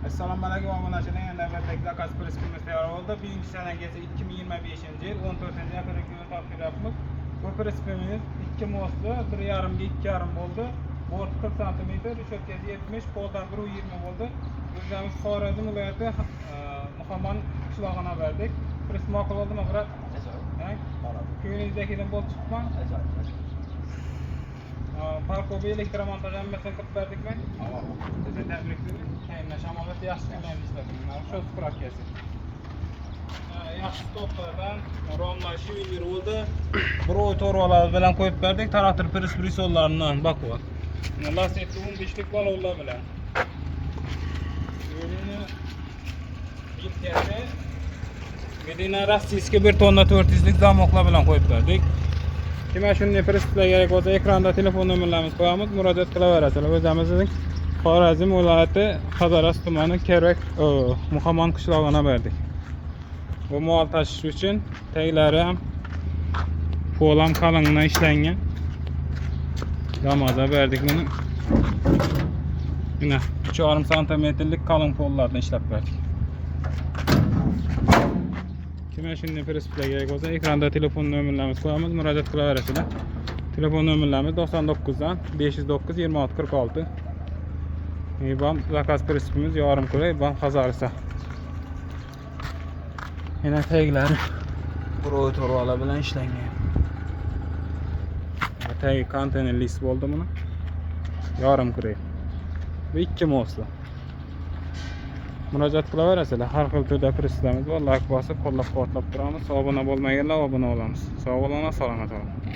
Assalomu alaykum obunachilar. Navbatdagi zakaz prispimiz tayyor bo'ldi. Birinchi sanagacha 2025-yil 14-aprelga topshiryapmiz. Bu prispimiz 2 mosli 1,5 ga 2,5 bo'ldi. Bort 40 cm, reshetkasi 70, poldan 1,20 bo'ldi. O'zimiz Xorazm viloyati Muhammad qishlog'idan berdik. Prisp ma'qul bo'ldimi, brat? Ko'ngilingizdagidan bo'lib chiqman. Parkoviy elektromontaj hammasini qilib berdikmi? Sizni tabriklayman. Keyindan shamolat yaxshi qilmaymiz ishladim. Shu spravkasi. Yaxshi stoplardan romlar shivinli bo'ldi. Bir oy to'rvalar bilan qo'yib berdik. Traktor prisolaridan bakvat. Lasetli 15lik balonlar bilan. Yo'lini yetkazdi. Medina rossiyskiy 1 tonna 400lik zamoklar bilan qo'yib berdik. Kimga shunday prisplar kerak bo'lsa, ekranda telefon nomerlarimiz qo'yamiz, murojaat qilaverasizlar. O'zimizning Xorazm viloyati Hazaras tumani Kerak Muhammad qishlog'idan berdik. Bu mol tashish uchun taglari ham polam qalingdan ishlangan. Damaza berdik buni. Mana 3,5 santimetrlik qalin pollardan ishlab berdik. Kimga shunday prisplar kerak bo'lsa, ekranda telefon nomerlarimiz qo'yamiz, murojaat qilaverasizlar. Telefon nomerlarimiz 99 dan 509 26 46. İBAN zakaz prispimiz yarım kilo İBAN Hazarisa. Yine taglar pro torvalar bilan ishlangan. Tag konteyner list bo'ldi buni. Yarım kilo. Bu 2 mosli. Murojaat qilaverasizlar. Har xil turda prisplarimiz bor. Like bosib, qo'llab-quvvatlab turamiz. Obuna bo'lmaganlar obuna bo'lamiz. Sog' bo'linglar, salomat bo'ling.